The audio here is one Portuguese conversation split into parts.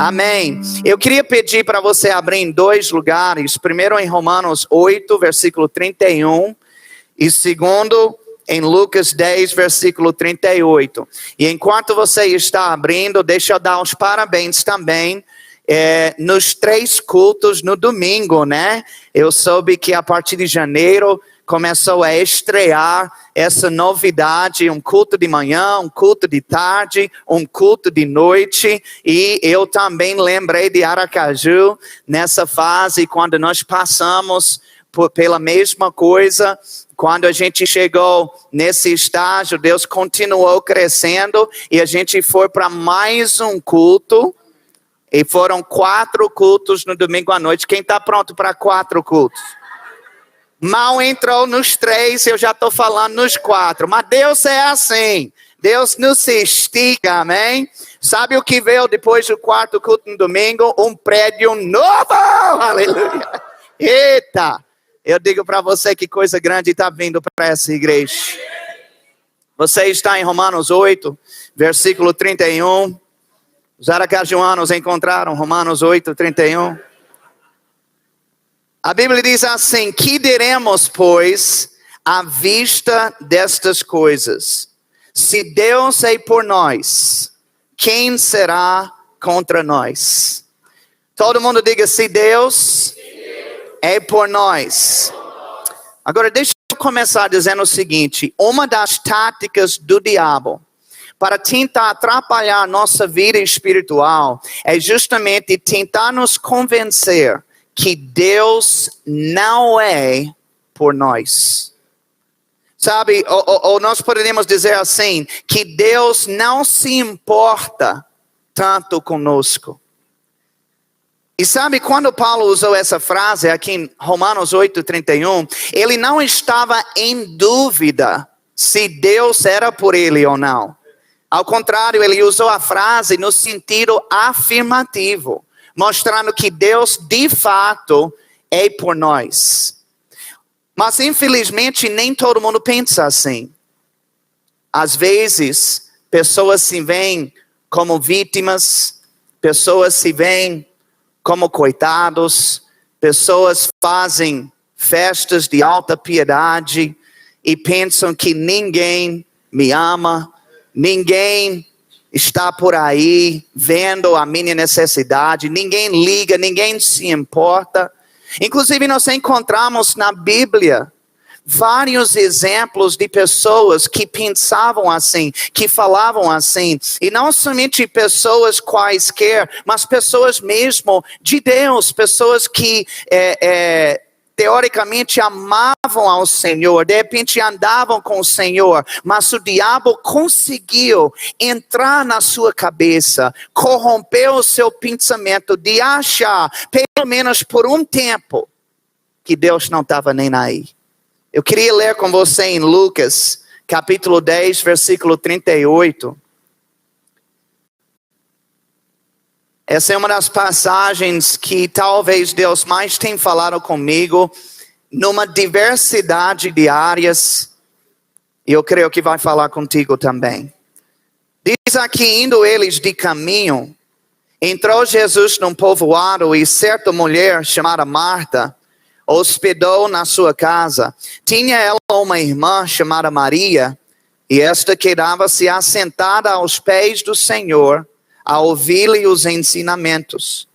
Amém. Eu queria pedir para você abrir em dois lugares. Primeiro em Romanos 8, versículo 31. E segundo em Lucas 10, versículo 38. E enquanto você está abrindo, deixa eu dar os parabéns também. Nos 3 cultos no domingo, né? Eu soube que a partir de janeiro começou a estrear essa novidade, um culto de manhã, um culto de tarde, um culto de noite. E eu também lembrei de Aracaju nessa fase, quando nós passamos pela mesma coisa. Quando a gente chegou nesse estágio, Deus continuou crescendo e a gente foi para mais um culto. E foram 4 cultos no domingo à noite. Quem está pronto para 4 cultos? Mal entrou nos 3, eu já estou falando nos 4. Mas Deus é assim. Deus não se estica, amém? Sabe o que veio depois do 4º culto no domingo? Um prédio novo! Aleluia! Eita! Eu digo para você que coisa grande está vindo para essa igreja. Você está em Romanos 8, versículo 31. Os aracajuanos encontraram Romanos 8, 31. A Bíblia diz assim: que diremos, pois, à vista destas coisas? Se Deus é por nós, quem será contra nós? Todo mundo diga: se Deus é por nós. Agora deixa eu começar dizendo o seguinte: uma das táticas do diabo para tentar atrapalhar nossa vida espiritual é justamente tentar nos convencer que Deus não é por nós. Sabe, ou nós poderíamos dizer assim, que Deus não se importa tanto conosco. E sabe, quando Paulo usou essa frase aqui em Romanos 8, 31, ele não estava em dúvida se Deus era por ele ou não. Ao contrário, ele usou a frase no sentido afirmativo, mostrando que Deus de fato é por nós. Mas infelizmente nem todo mundo pensa assim. Às vezes, pessoas se veem como vítimas, pessoas se veem como coitados, pessoas fazem festas de alta piedade e pensam que ninguém me ama. Ninguém está por aí vendo a minha necessidade, ninguém liga, ninguém se importa. Inclusive nós encontramos na Bíblia vários exemplos de pessoas que pensavam assim, que falavam assim. E não somente pessoas quaisquer, mas pessoas mesmo de Deus, pessoas que teoricamente amavam ao Senhor, de repente andavam com o Senhor, mas o diabo conseguiu entrar na sua cabeça, corrompeu o seu pensamento de achar, pelo menos por um tempo, que Deus não estava nem aí. Eu queria ler com você em Lucas, capítulo 10, versículo 38. Essa é uma das passagens que talvez Deus mais tenha falado comigo, numa diversidade de áreas, e eu creio que vai falar contigo também. Diz aqui: indo eles de caminho, entrou Jesus num povoado, e certa mulher chamada Marta hospedou na sua casa. Tinha ela uma irmã chamada Maria, e esta quedava-se assentada aos pés do Senhor, a ouvir-lhe os ensinamentos.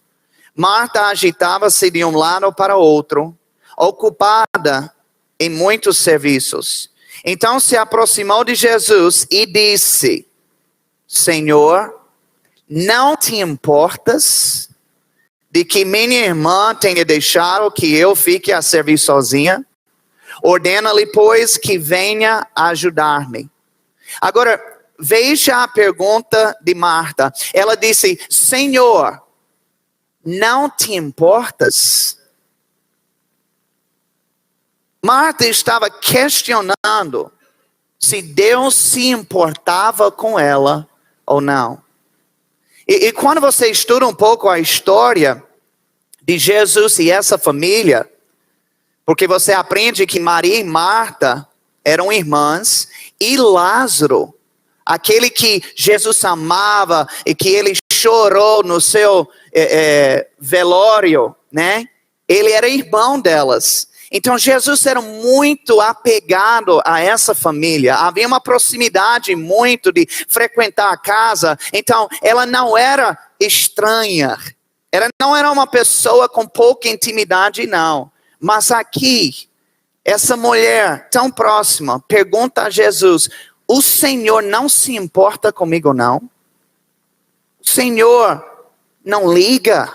Marta agitava-se de um lado para o outro, ocupada em muitos serviços. Então se aproximou de Jesus e disse: Senhor, não te importas de que minha irmã tenha deixado que eu fique a servir sozinha? Ordena-lhe, pois, que venha ajudar-me. Agora, veja a pergunta de Marta. Ela disse: Senhor, não te importas? Marta estava questionando se Deus se importava com ela ou não. E quando você estuda um pouco a história de Jesus e essa família, porque você aprende que Maria e Marta eram irmãs, e Lázaro, aquele que Jesus amava e que ele chorou no seu velório, né? Ele era irmão delas. Então Jesus era muito apegado a essa família. Havia uma proximidade muito de frequentar a casa. Então ela não era estranha. Ela não era uma pessoa com pouca intimidade, não. Mas aqui, essa mulher tão próxima pergunta a Jesus: o Senhor não se importa comigo, não? O Senhor não liga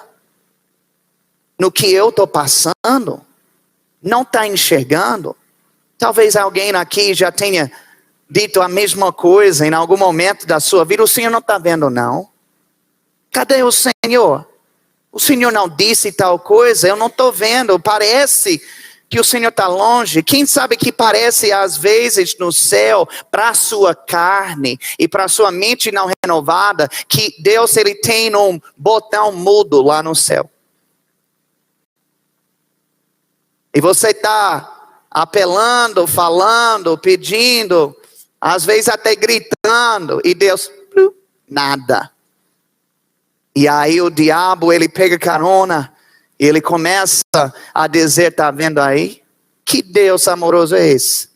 no que eu estou passando? Não está enxergando? Talvez alguém aqui já tenha dito a mesma coisa em algum momento da sua vida. O Senhor não está vendo, não? Cadê o Senhor? O Senhor não disse tal coisa, eu não estou vendo. Parece que o Senhor está longe. Quem sabe que parece às vezes no céu, para a sua carne e para a sua mente não renovada, que Deus ele tem um botão mudo lá no céu. E você está apelando, falando, pedindo, às vezes até gritando, e Deus, nada. E aí o diabo, ele pega carona, e ele começa a dizer, está vendo aí? Que Deus amoroso é esse?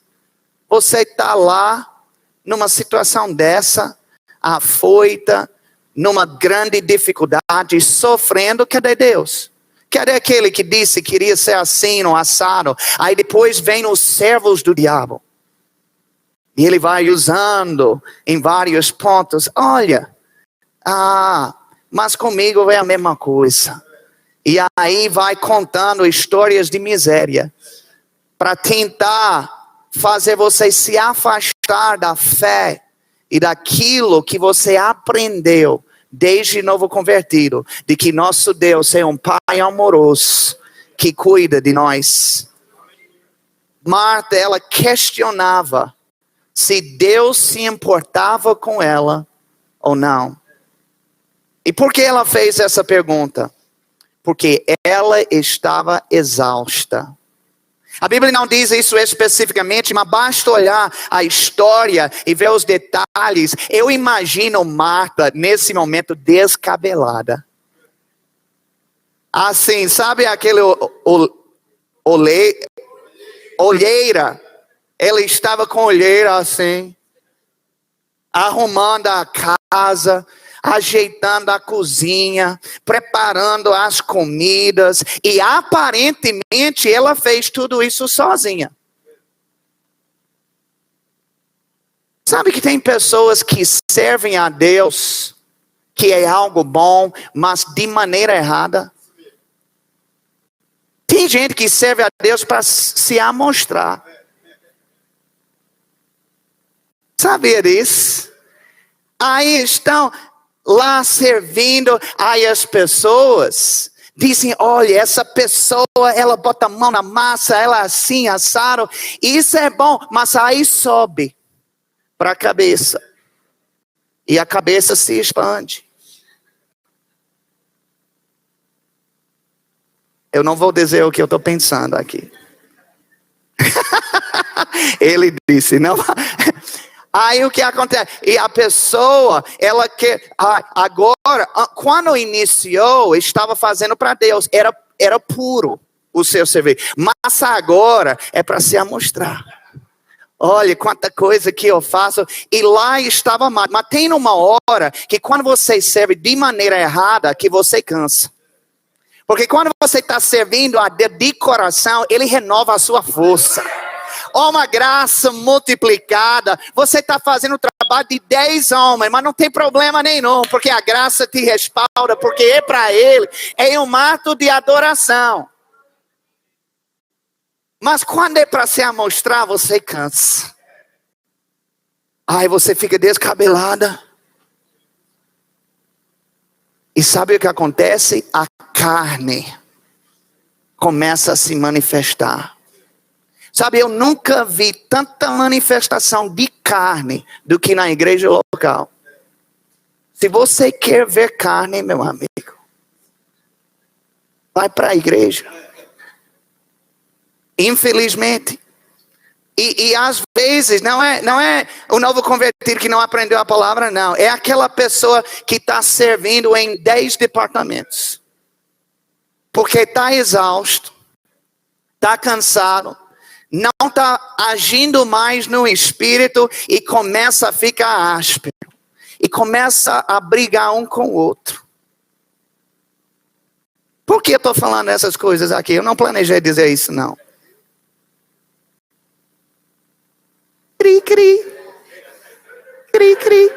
Você está lá, numa situação dessa, afoita, numa grande dificuldade, sofrendo, cadê Deus? Cadê aquele que disse que queria ser assim, no assado? Aí depois vem os servos do diabo. E ele vai usando em vários pontos. Olha, mas comigo é a mesma coisa. E aí vai contando histórias de miséria. Para tentar fazer você se afastar da fé e daquilo que você aprendeu desde novo convertido, de que nosso Deus é um Pai amoroso, que cuida de nós. Marta, ela questionava se Deus se importava com ela ou não. E por que ela fez essa pergunta? Porque ela estava exausta. A Bíblia não diz isso especificamente, mas basta olhar a história e ver os detalhes. Eu imagino Marta nesse momento descabelada. Assim, sabe aquele olheira? Ela estava com olheira assim, arrumando a casa, ajeitando a cozinha, preparando as comidas, e aparentemente ela fez tudo isso sozinha. Sabe que tem pessoas que servem a Deus, que é algo bom, mas de maneira errada? Tem gente que serve a Deus para se amostrar. Sabia disso? Aí estão lá servindo, aí as pessoas dizem, olha, essa pessoa, ela bota a mão na massa, ela assim, assado, isso é bom, mas aí sobe para a cabeça, e a cabeça se expande. Eu não vou dizer o que eu estou pensando aqui. Ele disse, não... Aí o que acontece? E a pessoa, ela quer... Agora, quando iniciou, estava fazendo para Deus. Era puro o seu serviço. Mas agora é para se amostrar. Olha quanta coisa que eu faço. E lá estava mal. Mas tem uma hora que quando você serve de maneira errada, que você cansa. Porque quando você está servindo a Deus de coração, Ele renova a sua força. Uma graça multiplicada. Você está fazendo o trabalho de 10 homens, mas não tem problema nenhum, porque a graça te respalda, porque é para Ele, é um ato de adoração. Mas quando é para se amostrar, você cansa. Aí você fica descabelada. E sabe o que acontece? A carne começa a se manifestar. Sabe, eu nunca vi tanta manifestação de carne do que na igreja local. Se você quer ver carne, meu amigo, vai para a igreja. Infelizmente. E às vezes não é o novo convertido que não aprendeu a palavra, não. É aquela pessoa que está servindo em 10 departamentos. Porque está exausto, está cansado, não está agindo mais no espírito e começa a ficar áspero. E começa a brigar um com o outro. Por que eu estou falando essas coisas aqui? Eu não planejei dizer isso, não. Cri, cri. Cri, cri.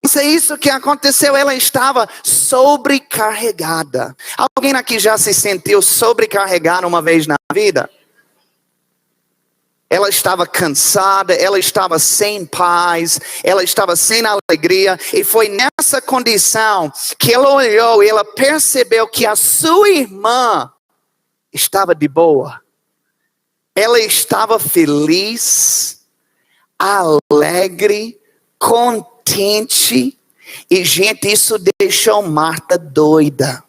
Isso é isso que aconteceu. Ela estava sobrecarregada. Alguém aqui já se sentiu sobrecarregado uma vez na vida? Ela estava cansada, ela estava sem paz, ela estava sem alegria. E foi nessa condição que ela olhou e ela percebeu que a sua irmã estava de boa. Ela estava feliz, alegre, contente. E gente, isso deixou Marta doida.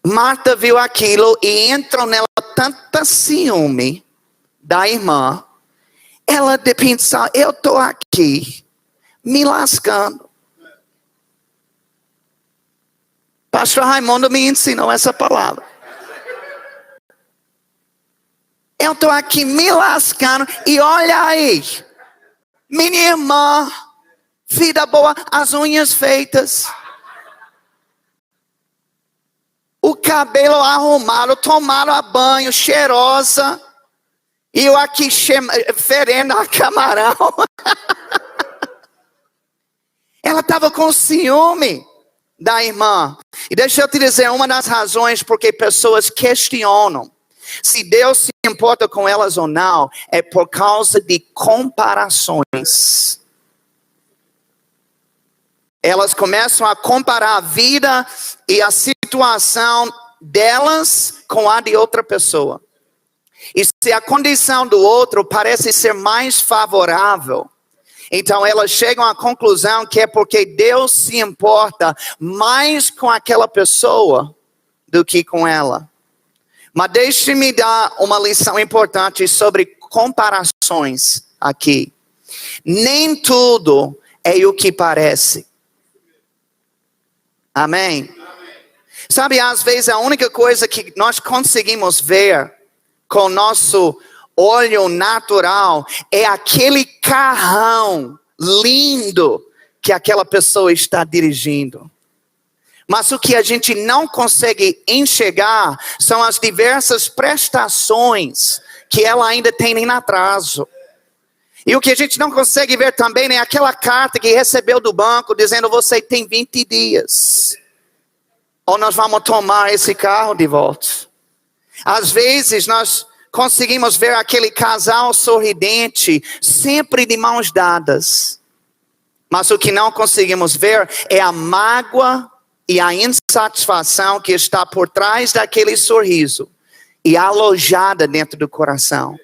Marta viu aquilo e entrou nela tanta ciúme da irmã, ela de pensar, eu estou aqui, me lascando. Pastor Raimundo me ensinou essa palavra. Eu estou aqui me lascando e olha aí, minha irmã, vida boa, as unhas feitas, o cabelo arrumado, tomaram banho, cheirosa. E eu aqui ferendo a camarão. Ela estava com ciúme da irmã. E deixa eu te dizer, uma das razões porque pessoas questionam se Deus se importa com elas ou não, é por causa de comparações. Elas começam a comparar a vida e a situação delas com a de outra pessoa. E se a condição do outro parece ser mais favorável, então elas chegam à conclusão que é porque Deus se importa mais com aquela pessoa do que com ela. Mas deixe-me dar uma lição importante sobre comparações aqui. Nem tudo é o que parece. Amém? Sabe, às vezes a única coisa que nós conseguimos ver com nosso olho natural é aquele carrão lindo que aquela pessoa está dirigindo. Mas o que a gente não consegue enxergar são as diversas prestações que ela ainda tem em atraso. E o que a gente não consegue ver também é aquela carta que recebeu do banco dizendo: você tem 20 dias. Ou nós vamos tomar esse carro de volta. Às vezes nós conseguimos ver aquele casal sorridente, sempre de mãos dadas. Mas o que não conseguimos ver é a mágoa e a insatisfação que está por trás daquele sorriso e alojada dentro do coração.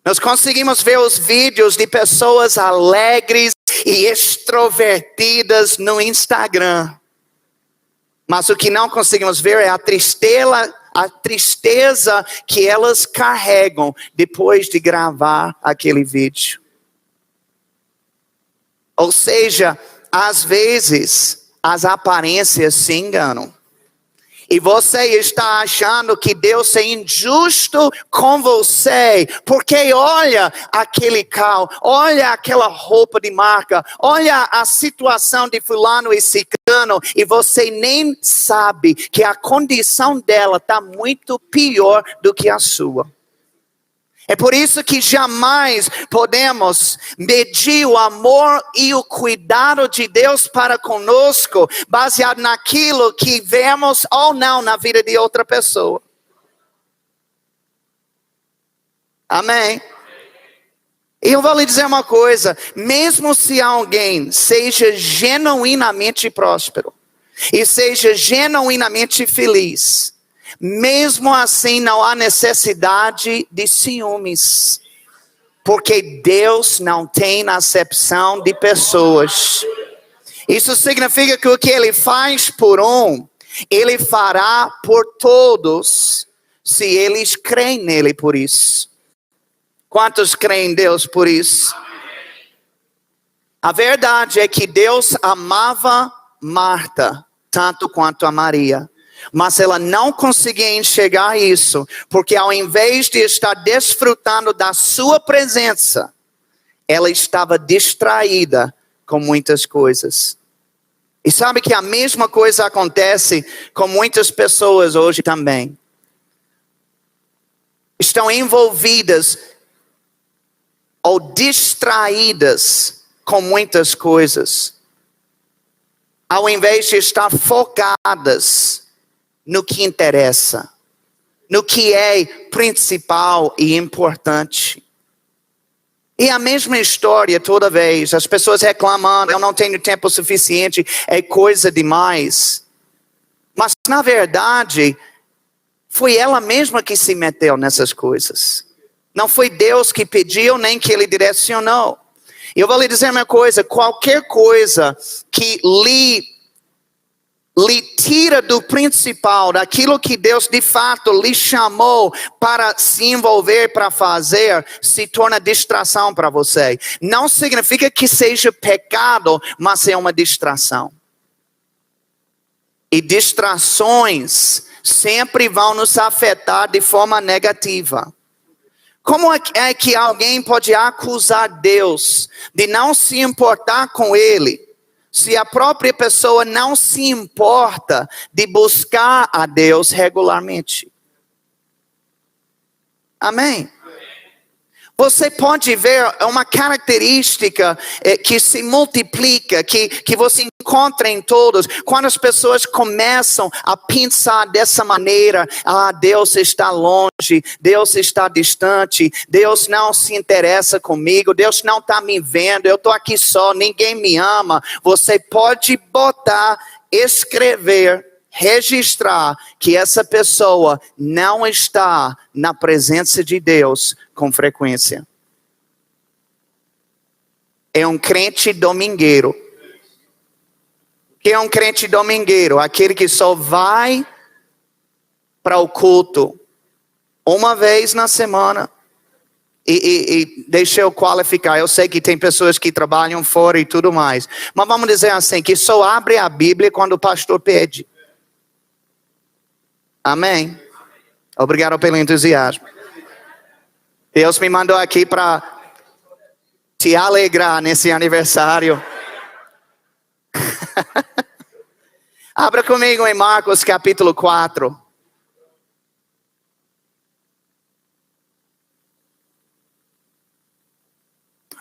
Nós conseguimos ver os vídeos de pessoas alegres e extrovertidas no Instagram. Mas o que não conseguimos ver é a tristeza que elas carregam depois de gravar aquele vídeo. Ou seja, às vezes as aparências se enganam. E você está achando que Deus é injusto com você, porque olha aquele carro, olha aquela roupa de marca, olha a situação de fulano e ciclano, e você nem sabe que a condição dela está muito pior do que a sua. É por isso que jamais podemos medir o amor e o cuidado de Deus para conosco baseado naquilo que vemos ou não na vida de outra pessoa. Amém? E eu vou lhe dizer uma coisa, mesmo se alguém seja genuinamente próspero e seja genuinamente feliz, mesmo assim não há necessidade de ciúmes, porque Deus não tem acepção de pessoas. Isso significa que o que Ele faz por um, Ele fará por todos, se eles creem nele por isso. Quantos creem em Deus por isso? A verdade é que Deus amava Marta tanto quanto a Maria. Mas ela não conseguia enxergar isso, porque ao invés de estar desfrutando da sua presença, ela estava distraída com muitas coisas. E sabe que a mesma coisa acontece com muitas pessoas hoje também. Estão envolvidas ou distraídas com muitas coisas, ao invés de estar focadas no que interessa, no que é principal e importante. E a mesma história toda vez, as pessoas reclamando, eu não tenho tempo suficiente, é coisa demais. Mas na verdade, foi ela mesma que se meteu nessas coisas. Não foi Deus que pediu, nem que Ele direcionou. Eu vou lhe dizer uma coisa, qualquer coisa que lhe tira do principal, daquilo que Deus de fato lhe chamou para se envolver, para fazer, se torna distração para você. Não significa que seja pecado, mas é uma distração. E distrações sempre vão nos afetar de forma negativa. Como é que alguém pode acusar Deus de não se importar com Ele, se a própria pessoa não se importa de buscar a Deus regularmente? Amém? Você pode ver uma característica que se multiplica, que você encontra em todos. Quando as pessoas começam a pensar dessa maneira, Deus está longe, Deus está distante, Deus não se interessa comigo, Deus não está me vendo, eu estou aqui só, ninguém me ama. Você pode escrever, registrar que essa pessoa não está na presença de Deus com frequência. É um crente domingueiro. O que é um crente domingueiro? Aquele que só vai para o culto uma vez na semana. E deixa eu qualificar, eu sei que tem pessoas que trabalham fora e tudo mais. Mas vamos dizer assim, que só abre a Bíblia quando o pastor pede. Amém? Obrigado pelo entusiasmo. Deus me mandou aqui para te alegrar nesse aniversário. Abra comigo em Marcos capítulo 4.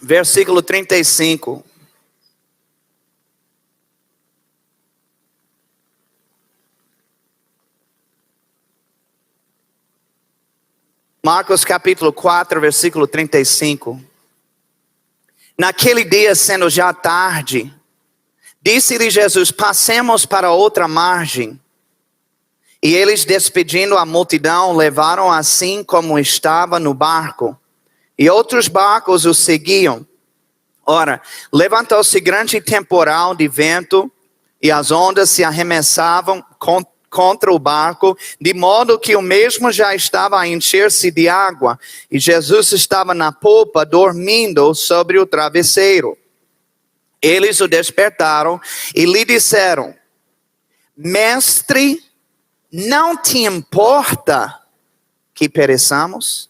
Versículo 35. Marcos capítulo 4, versículo 35. Naquele dia, sendo já tarde, disse-lhe Jesus: passemos para outra margem. E eles, despedindo a multidão, levaram assim como estava no barco. E outros barcos o seguiam. Ora, levantou-se grande temporal de vento, e as ondas se arremessavam contra o barco, de modo que o mesmo já estava a encher-se de água, e Jesus estava na popa, dormindo sobre o travesseiro. Eles o despertaram e lhe disseram: Mestre, não te importa que pereçamos?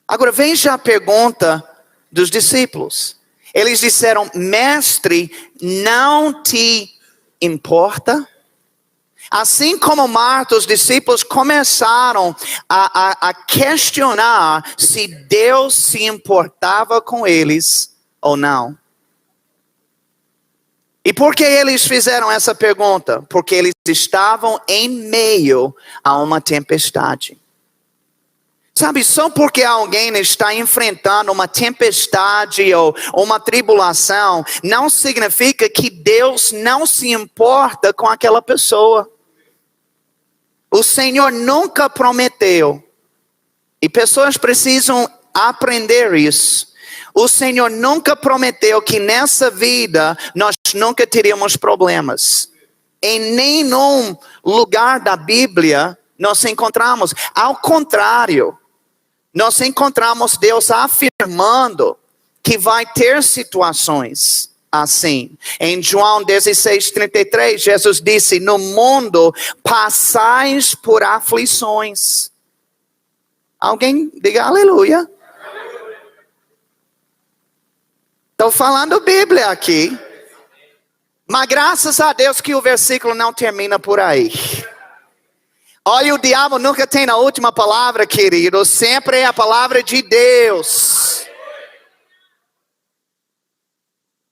Agora veja a pergunta dos discípulos. Eles disseram: Mestre, não te importa? Assim como Marta, os discípulos começaram a questionar se Deus se importava com eles ou não. E por que eles fizeram essa pergunta? Porque eles estavam em meio a uma tempestade. Sabe, só porque alguém está enfrentando uma tempestade ou uma tribulação, não significa que Deus não se importa com aquela pessoa. O Senhor nunca prometeu, e pessoas precisam aprender isso. O Senhor nunca prometeu que nessa vida nós nunca teríamos problemas. Em nenhum lugar da Bíblia nós encontramos. Ao contrário, nós encontramos Deus afirmando que vai ter situações assim. Em João 16:33, Jesus disse: no mundo passais por aflições. Alguém diga aleluia. Estou falando Bíblia aqui. Mas graças a Deus que o versículo não termina por aí. Olha, o diabo nunca tem a última palavra, querido. Sempre é a palavra de Deus.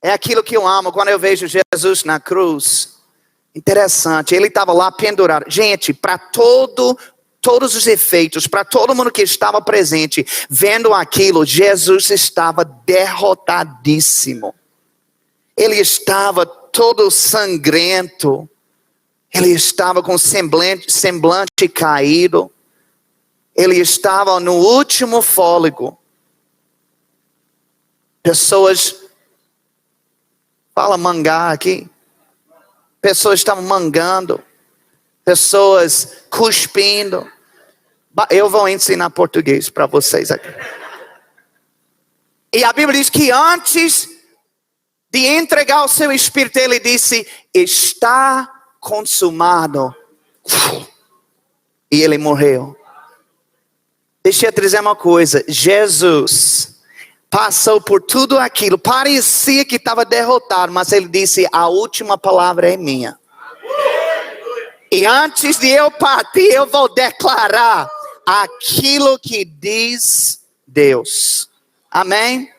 É aquilo que eu amo quando eu vejo Jesus na cruz. Interessante, ele estava lá pendurado. Gente, para todos os efeitos, para todo mundo que estava presente, vendo aquilo, Jesus estava derrotadíssimo. Ele estava todo sangrento. Ele estava com semblante caído. Ele estava no último fôlego. Pessoas, fala mangar aqui. Pessoas estavam mangando. Pessoas cuspindo. Eu vou ensinar português para vocês aqui. E a Bíblia diz que antes de entregar o seu espírito, ele disse: está consumado. E ele morreu. Deixa eu te dizer uma coisa. Jesus passou por tudo aquilo. Parecia que estava derrotado, mas ele disse: a última palavra é minha. E antes de eu partir, eu vou declarar aquilo que diz Deus. Amém?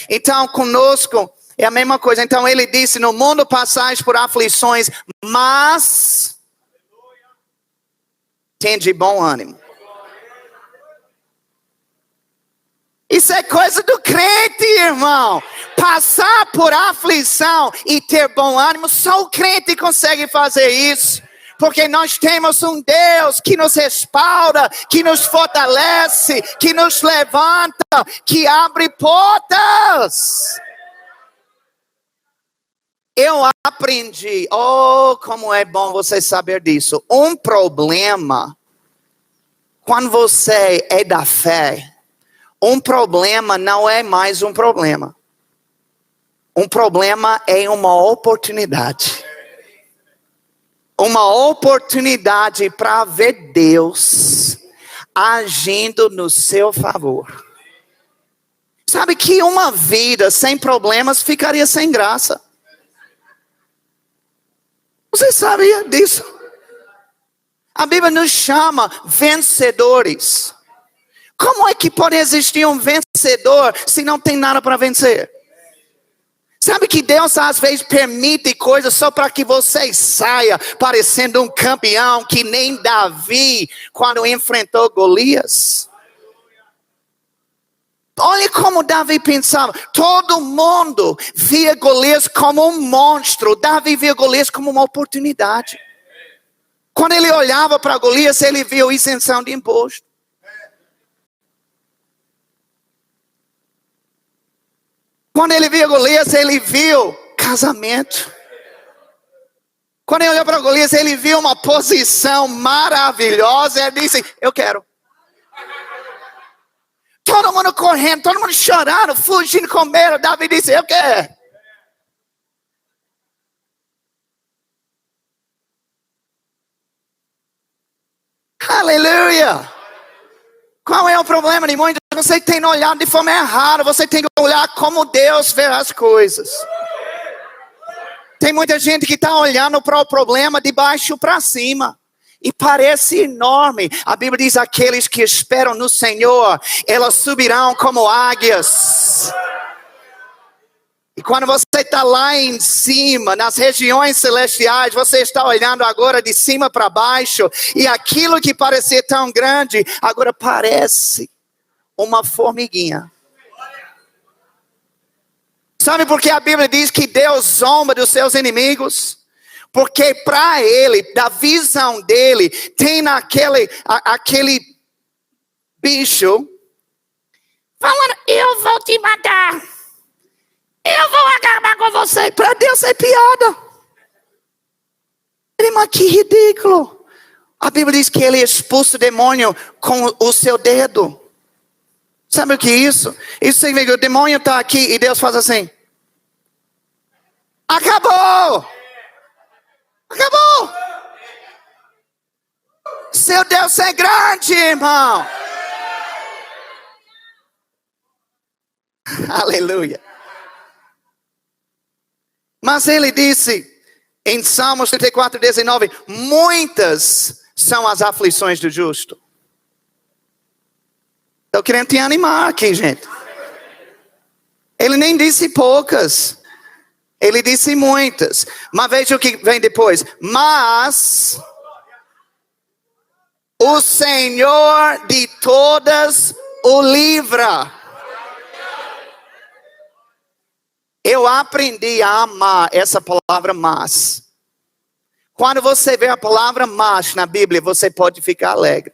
Então, conosco é a mesma coisa. Então, ele disse: no mundo passais por aflições, mas tende bom ânimo. Isso é coisa do crente, irmão. Passar por aflição e ter bom ânimo, só o crente consegue fazer isso. Porque nós temos um Deus que nos respalda, que nos fortalece, que nos levanta, que abre portas. Eu aprendi, como é bom você saber disso. Um problema, quando você é da fé, um problema não é mais um problema. Um problema é uma oportunidade. Uma oportunidade para ver Deus agindo no seu favor. Sabe que uma vida sem problemas ficaria sem graça. Você sabia disso? A Bíblia nos chama vencedores. Como é que pode existir um vencedor se não tem nada para vencer? Sabe que Deus às vezes permite coisas só para que você saia parecendo um campeão, que nem Davi quando enfrentou Golias? Olha como Davi pensava. Todo mundo via Golias como um monstro. Davi via Golias como uma oportunidade. Quando ele olhava para Golias, ele viu isenção de imposto. Quando ele via Golias, ele viu casamento. Quando ele olhou para Golias, ele viu uma posição maravilhosa. Ele disse: eu quero. Todo mundo correndo, todo mundo chorando, fugindo com medo. Davi disse: eu quero. Aleluia. Qual é o problema de muitos? Você tem olhado de forma errada. Você tem que olhar como Deus vê as coisas. Tem muita gente que está olhando para o problema de baixo para cima. E parece enorme. A Bíblia diz: aqueles que esperam no Senhor, elas subirão como águias. E quando você está lá em cima, nas regiões celestiais, você está olhando agora de cima para baixo. E aquilo que parecia tão grande, agora parece uma formiguinha. Sabe por que a Bíblia diz que Deus zomba dos seus inimigos? Porque para ele, da visão dele, tem aquele bicho falando: eu vou te matar. Eu vou acabar com você. Para Deus é piada. Mas que ridículo. A Bíblia diz que ele expulsa o demônio com o seu dedo. Sabe o que é isso? Isso significa que o demônio está aqui e Deus faz assim. Acabou! Acabou! Seu Deus é grande, irmão. Aleluia. Mas ele disse em Salmos 34, 19: muitas são as aflições do justo. Estou querendo te animar aqui, gente. Ele nem disse poucas. Ele disse muitas. Mas veja o que vem depois. Mas o Senhor de todas o livra. Eu aprendi a amar essa palavra mas. Quando você vê a palavra mas na Bíblia, você pode ficar alegre.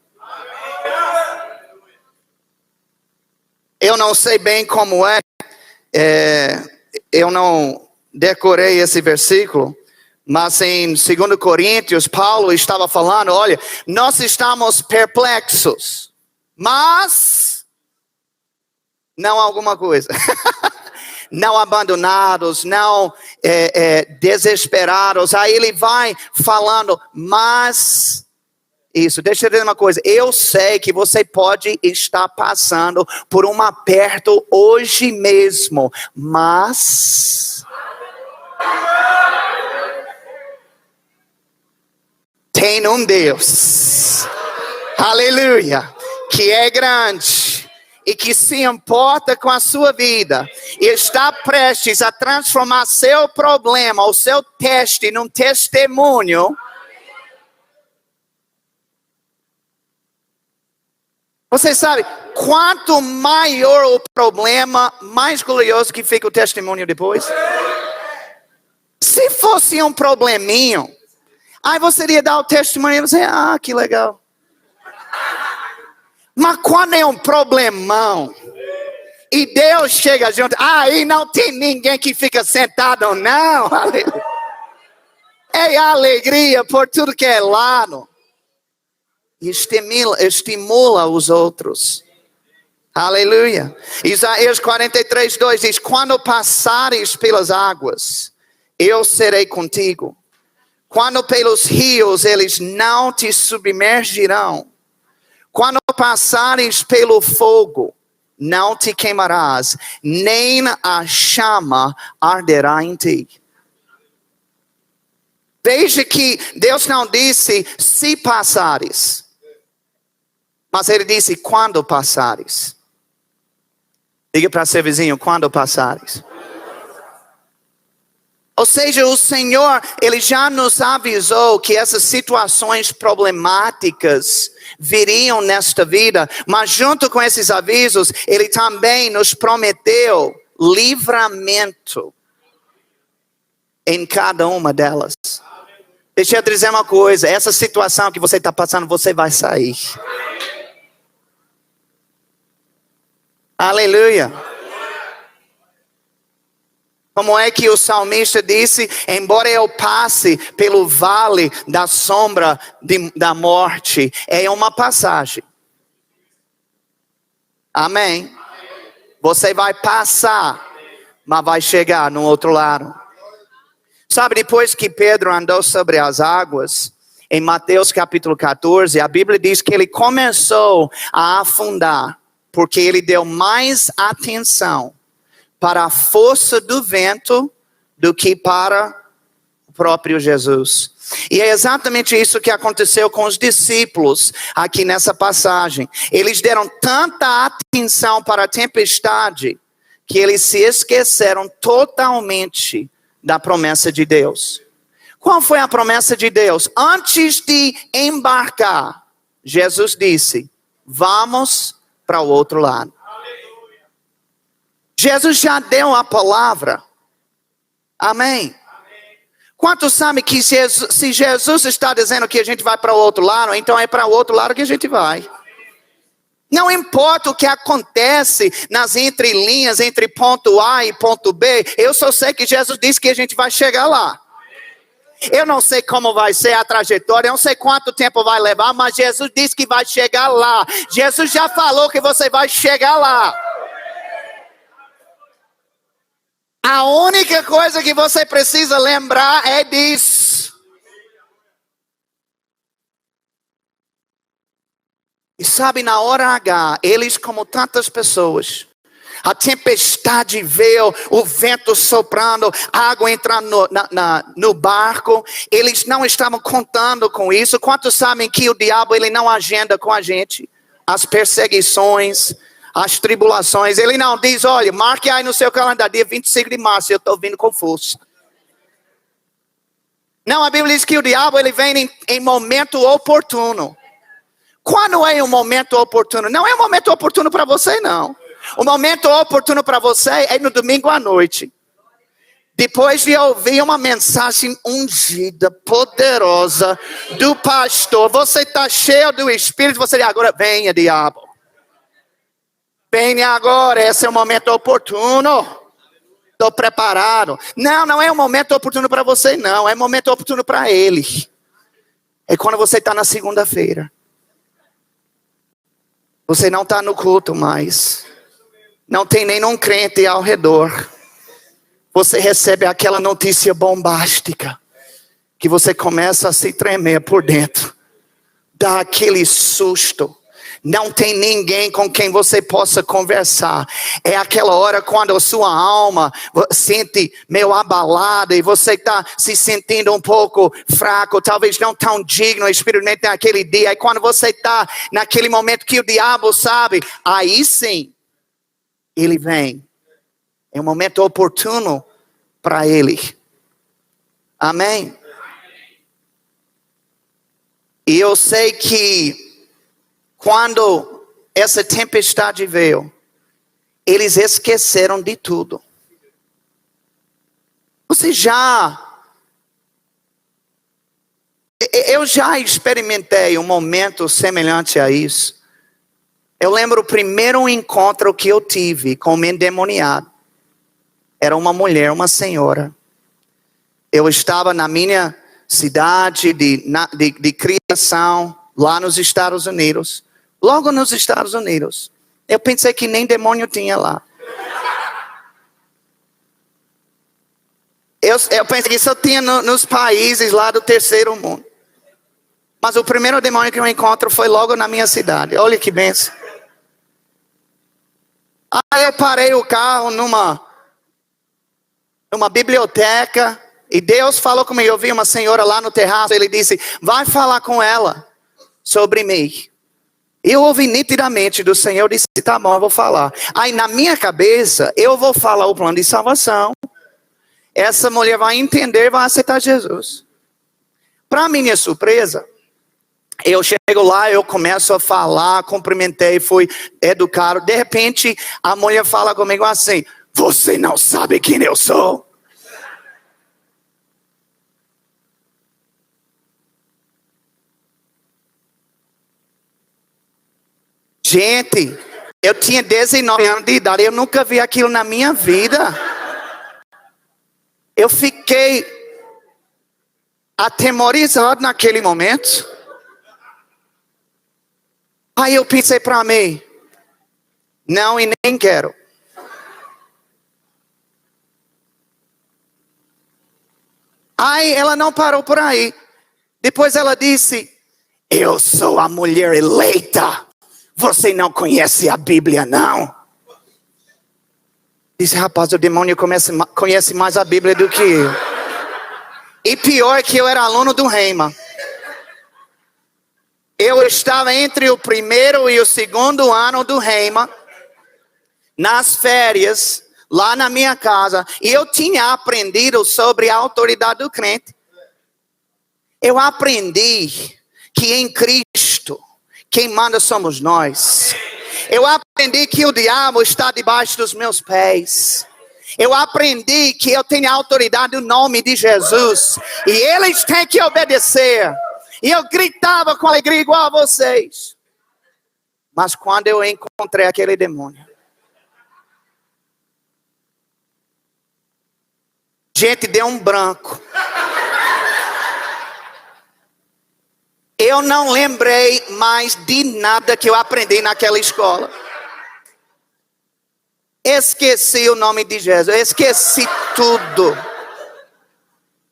Eu não sei bem como eu não decorei esse versículo, mas em 2 Coríntios, Paulo estava falando, olha, nós estamos perplexos, mas não alguma coisa. Não abandonados, não desesperados. Aí ele vai falando, mas isso, deixa eu dizer uma coisa. Eu sei que você pode estar passando por um aperto hoje mesmo, mas tem um Deus, aleluia, que é grande e que se importa com a sua vida e está prestes a transformar seu problema, o seu teste, num testemunho. Você sabe, quanto maior o problema, mais glorioso que fica o testemunho depois. Se fosse um probleminho, aí você iria dar o testemunho e você, que legal. Mas quando é um problemão, e Deus chega junto, aí não tem ninguém que fica sentado, não. É alegria por tudo que é lado. Estimula os outros. Aleluia. Isaías 43, 2 diz, quando passares pelas águas, eu serei contigo. Quando pelos rios, eles não te submergirão. Quando passares pelo fogo, não te queimarás, nem a chama arderá em ti. Veja que Deus não disse se passares, mas Ele disse quando passares. Diga para seu vizinho, quando passares. Ou seja, o Senhor, Ele já nos avisou que essas situações problemáticas viriam nesta vida, mas junto com esses avisos, Ele também nos prometeu livramento em cada uma delas. Deixa eu te dizer uma coisa, essa situação que você está passando, você vai sair. Aleluia. Como é que o salmista disse, embora eu passe pelo vale da sombra da morte, é uma passagem. Amém? Você vai passar, mas vai chegar no outro lado. Sabe, depois que Pedro andou sobre as águas, em Mateus capítulo 14, a Bíblia diz que ele começou a afundar, porque ele deu mais atenção para a força do vento do que para o próprio Jesus. E é exatamente isso que aconteceu com os discípulos aqui nessa passagem. Eles deram tanta atenção para a tempestade que eles se esqueceram totalmente da promessa de Deus. Qual foi a promessa de Deus? Antes de embarcar, Jesus disse, vamos para o outro lado. Jesus já deu a palavra. Amém. Quantos sabem que se Jesus está dizendo que a gente vai para o outro lado, então é para o outro lado que a gente vai. Não importa o que acontece nas entrelinhas, entre ponto A e ponto B, eu só sei que Jesus disse que a gente vai chegar lá. Eu não sei como vai ser a trajetória, eu não sei quanto tempo vai levar, mas Jesus disse que vai chegar lá. Jesus já falou que você vai chegar lá. A única coisa que você precisa lembrar é disso. E sabe, na hora H, eles, como tantas pessoas, a tempestade veio, o vento soprando, água entrando no barco. Eles não estavam contando com isso. Quantos sabem que o diabo ele não agenda com a gente? As perseguições, as tribulações. Ele não diz, olha, marque aí no seu calendário, dia 25 de março, eu estou vindo com força. Não, a Bíblia diz que o diabo ele vem em momento oportuno. Quando é um momento oportuno? Não é um momento oportuno para você, não. O momento oportuno para você é no domingo à noite. Depois de ouvir uma mensagem ungida, poderosa do pastor. Você está cheio do Espírito, você diz, agora venha, diabo. Venha agora, esse é o momento oportuno. Estou preparado. Não, não é um momento oportuno para você, não. É um momento oportuno para ele. É quando você está na segunda-feira. Você não está no culto mais. Não tem nenhum crente ao redor. Você recebe aquela notícia bombástica. Que você começa a se tremer por dentro. Dá aquele susto. Não tem ninguém com quem você possa conversar. É aquela hora quando a sua alma sente meio abalada. E você está se sentindo um pouco fraco. Talvez não tão digno espiritualmente naquele dia. E quando você está naquele momento que o diabo sabe. Aí sim. Ele vem. É um momento oportuno para ele. Amém? E eu sei que quando essa tempestade veio, eles esqueceram de tudo. Eu já experimentei um momento semelhante a isso. Eu lembro o primeiro encontro que eu tive com um endemoniado. Era uma mulher, uma senhora. Eu estava na minha cidade de criação, lá nos Estados Unidos. Logo nos Estados Unidos. Eu pensei que nem demônio tinha lá. Eu pensei que só tinha nos países lá do terceiro mundo. Mas o primeiro demônio que eu encontro foi logo na minha cidade. Olha que bênção. Aí eu parei o carro numa biblioteca. E Deus falou comigo. Eu vi uma senhora lá no terraço. Ele disse, vai falar com ela sobre mim. Eu ouvi nitidamente do Senhor. Eu disse, tá bom, eu vou falar. Aí na minha cabeça, eu vou falar o plano de salvação. Essa mulher vai entender, vai aceitar Jesus. Para minha surpresa, eu chego lá, eu começo a falar, cumprimentei, fui educado. De repente, a mulher fala comigo assim, você não sabe quem eu sou? Gente, eu tinha 19 anos de idade, eu nunca vi aquilo na minha vida. Eu fiquei atemorizado naquele momento. Aí eu pensei para mim, não e nem quero. Aí ela não parou por aí. Depois ela disse, eu sou a mulher eleita. Você não conhece a Bíblia, não? Disse, rapaz, o demônio conhece mais a Bíblia do que eu. E pior que eu era aluno do Rhema. Eu estava entre o primeiro e o segundo ano do Rhema, nas férias, lá na minha casa. E eu tinha aprendido sobre a autoridade do crente. Eu aprendi que em Cristo, quem manda somos nós. Eu aprendi que o diabo está debaixo dos meus pés. Eu aprendi que eu tenho autoridade no nome de Jesus. E eles têm que obedecer. E eu gritava com alegria igual a vocês. Mas quando eu encontrei aquele demônio. Gente, deu um branco. Eu não lembrei mais de nada que eu aprendi naquela escola. Esqueci o nome de Jesus, esqueci tudo.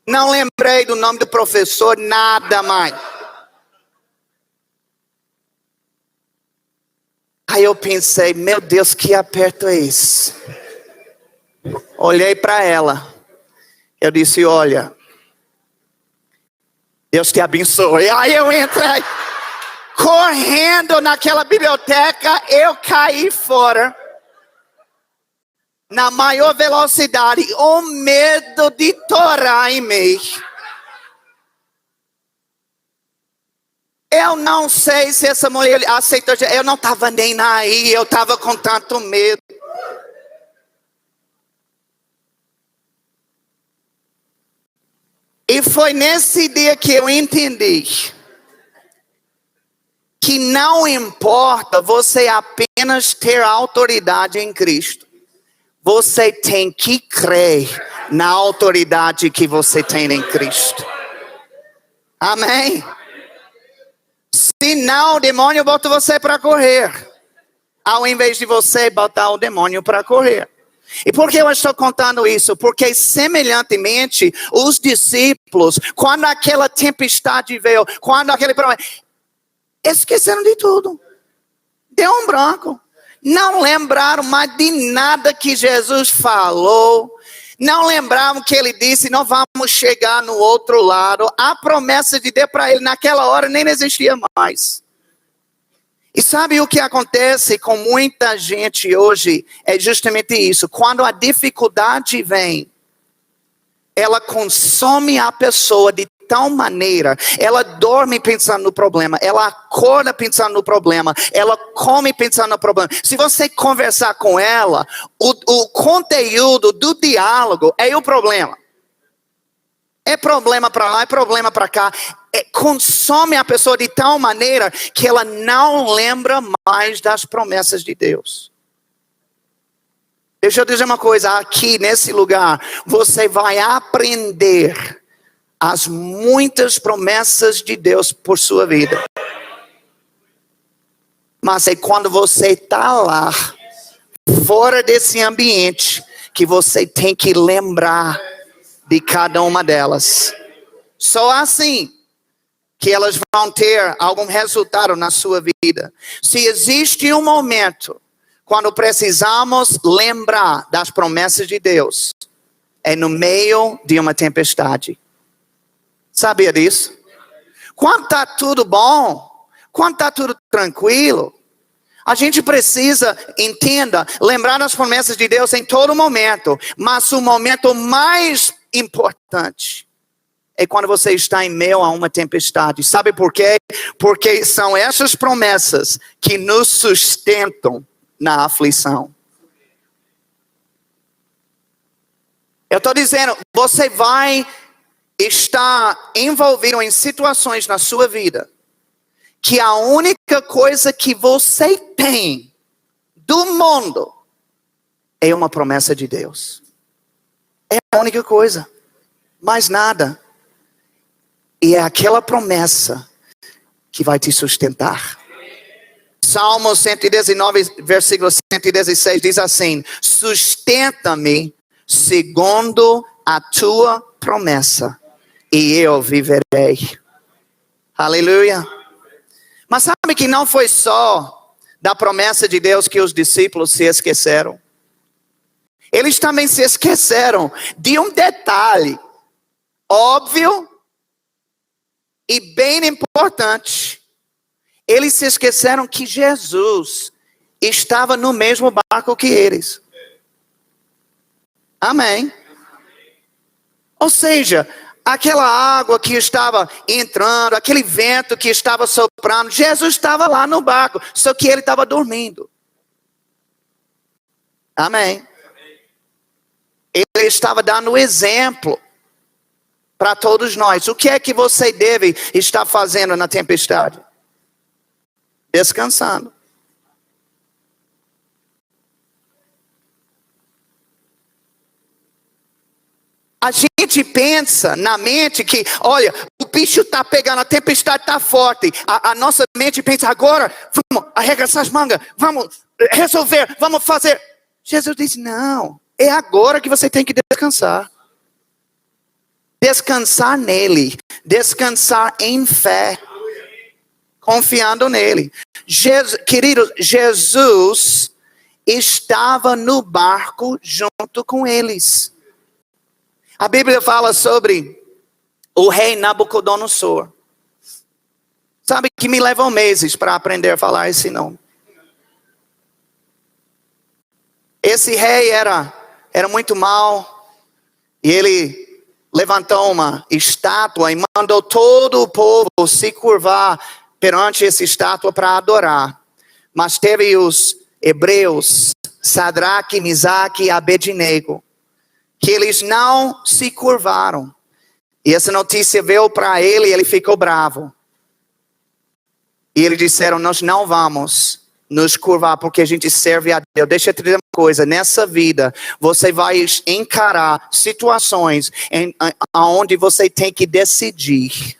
Não lembrei do nome do professor, nada mais. Aí eu pensei, meu Deus, que aperto é esse? Olhei para ela. Eu disse, olha, Deus te abençoe. Aí eu entrei, correndo naquela biblioteca, eu caí fora. Na maior velocidade, o medo de torar em mim. Eu não sei se essa mulher aceitou. Eu não estava nem aí, eu estava com tanto medo. E foi nesse dia que eu entendi que não importa você apenas ter autoridade em Cristo. Você tem que crer na autoridade que você tem em Cristo. Amém? Senão o demônio bota você para correr. Ao invés de você botar o demônio para correr. E por que eu estou contando isso? Porque semelhantemente os discípulos, quando aquela tempestade veio, quando aquele problema, esqueceram de tudo. Deu um branco. Não lembraram mais de nada que Jesus falou. Não lembravam que ele disse, não vamos chegar no outro lado. A promessa de Deus para ele naquela hora nem existia mais. E sabe o que acontece com muita gente hoje? É justamente isso. Quando a dificuldade vem, ela consome a pessoa de tal maneira, ela dorme pensando no problema, ela acorda pensando no problema, ela come pensando no problema. Se você conversar com ela, o conteúdo do diálogo é o problema. É problema para lá, é problema para cá. Consome a pessoa de tal maneira que ela não lembra mais das promessas de Deus. Deixa eu dizer uma coisa, aqui nesse lugar, você vai aprender as muitas promessas de Deus por sua vida. Mas é quando você está lá, fora desse ambiente, que você tem que lembrar de cada uma delas. Só assim que elas vão ter algum resultado na sua vida. Se existe um momento quando precisamos lembrar das promessas de Deus, é no meio de uma tempestade. Sabia disso? Quando está tudo bom, quando está tudo tranquilo, a gente precisa, entenda, lembrar das promessas de Deus em todo momento. Mas o momento mais importante é quando você está em meio a uma tempestade. Sabe por quê? Porque são essas promessas que nos sustentam na aflição. Eu estou dizendo, você vai estar envolvido em situações na sua vida que a única coisa que você tem do mundo é uma promessa de Deus. É a única coisa. Mais nada. E é aquela promessa que vai te sustentar. Salmo 119, versículo 116 diz assim: sustenta-me segundo a tua promessa, e eu viverei. Aleluia. Mas sabe que não foi só da promessa de Deus que os discípulos se esqueceram. Eles também se esqueceram de um detalhe óbvio e bem importante. Eles se esqueceram que Jesus estava no mesmo barco que eles. Amém. Ou seja, aquela água que estava entrando, aquele vento que estava soprando, Jesus estava lá no barco, só que ele estava dormindo. Amém. Ele estava dando exemplo para todos nós. O que é que você deve estar fazendo na tempestade? Descansando. A gente pensa na mente que, olha, o bicho está pegando, a tempestade está forte. A nossa mente pensa, agora, vamos arregaçar as mangas, vamos resolver, vamos fazer. Jesus disse, não, é agora que você tem que descansar. Descansar nele, descansar em fé, confiando nele. Queridos, Jesus estava no barco junto com eles. A Bíblia fala sobre o rei Nabucodonosor. Sabe que me levou meses para aprender a falar esse nome. Esse rei era muito mau. E ele levantou uma estátua e mandou todo o povo se curvar perante essa estátua para adorar. Mas teve os hebreus, Sadraque, Misaque e Abednego, que eles não se curvaram. E essa notícia veio para ele e ele ficou bravo. E eles disseram, nós não vamos nos curvar porque a gente serve a Deus. Deixa eu te dizer uma coisa, nessa vida você vai encarar situações onde você tem que decidir.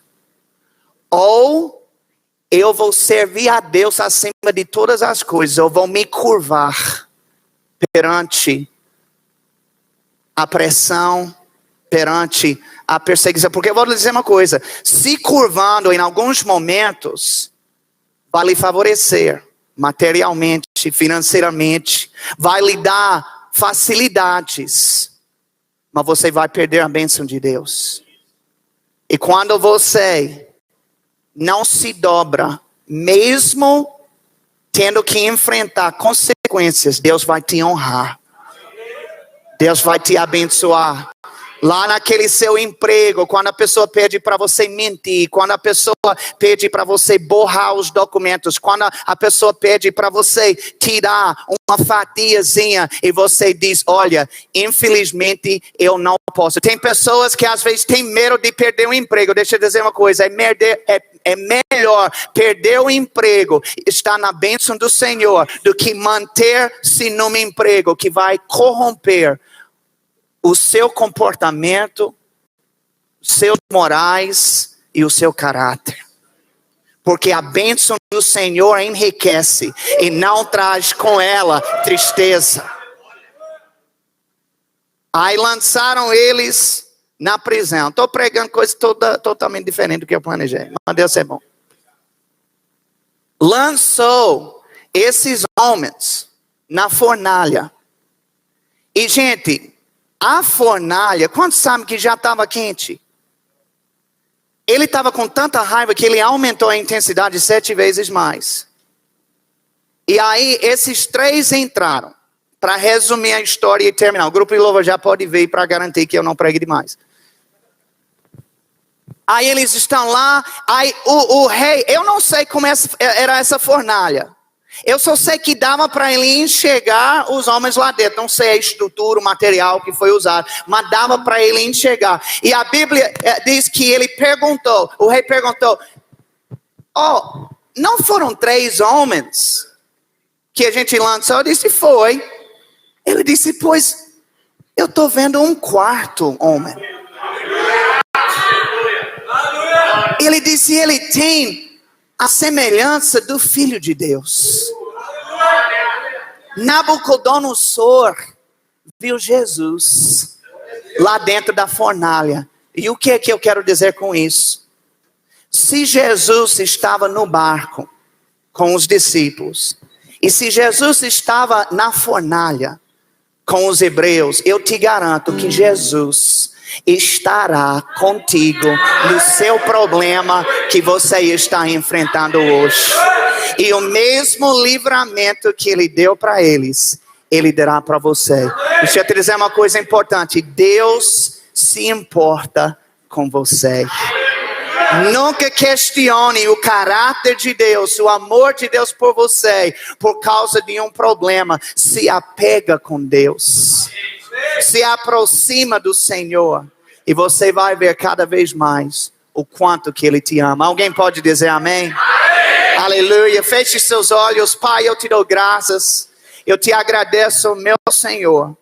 Ou eu vou servir a Deus acima de todas as coisas, eu vou me curvar perante a pressão, perante a perseguição. Porque eu vou lhe dizer uma coisa, se curvando em alguns momentos, vai lhe favorecer materialmente, financeiramente, vai lhe dar facilidades, mas você vai perder a bênção de Deus. E quando você não se dobra, mesmo tendo que enfrentar consequências, Deus vai te honrar. Deus vai te abençoar. Lá naquele seu emprego, quando a pessoa pede para você mentir, quando a pessoa pede para você borrar os documentos, quando a pessoa pede para você tirar uma fatiazinha e você diz, olha, infelizmente eu não posso. Tem pessoas que às vezes têm medo de perder o emprego. Deixa eu dizer uma coisa, é melhor perder o emprego, estar na bênção do Senhor, do que manter-se num emprego que vai corromper o seu comportamento, seus morais e o seu caráter. Porque a bênção do Senhor enriquece e não traz com ela tristeza. Aí lançaram eles na prisão. Estou pregando coisa totalmente diferente do que eu planejei. Mas Deus é bom. Lançou esses homens na fornalha. E gente, a fornalha, quantos sabem que já estava quente? Ele estava com tanta raiva que ele aumentou a intensidade 7 vezes mais. E aí esses 3 entraram. Para resumir a história e terminar. O grupo de louvor já pode vir para garantir que eu não pregue demais. Aí eles estão lá. Aí o rei, eu não sei como era essa fornalha. Eu só sei que dava para ele enxergar os homens lá dentro. Não sei a estrutura, o material que foi usado. Mas dava para ele enxergar. E a Bíblia diz que ele perguntou. O rei perguntou. Oh, não foram 3 homens que a gente lançou? Eu disse, foi. Ele disse, pois eu estou vendo um 4º homem. Ele disse, ele tem a semelhança do Filho de Deus. Nabucodonosor viu Jesus lá dentro da fornalha. E o que é que eu quero dizer com isso? Se Jesus estava no barco com os discípulos, e se Jesus estava na fornalha com os hebreus, eu te garanto que Jesus estará contigo no seu problema que você está enfrentando hoje. E o mesmo livramento que ele deu para eles, ele dará para você. Deixa eu te dizer uma coisa importante. Deus se importa com você. Nunca questione o caráter de Deus, o amor de Deus por você, por causa de um problema. Se apega com Deus. Se aproxima do Senhor. E você vai ver cada vez mais o quanto que Ele te ama. Alguém pode dizer amém? Amém. Aleluia. Feche seus olhos. Pai, eu te dou graças. Eu te agradeço, meu Senhor,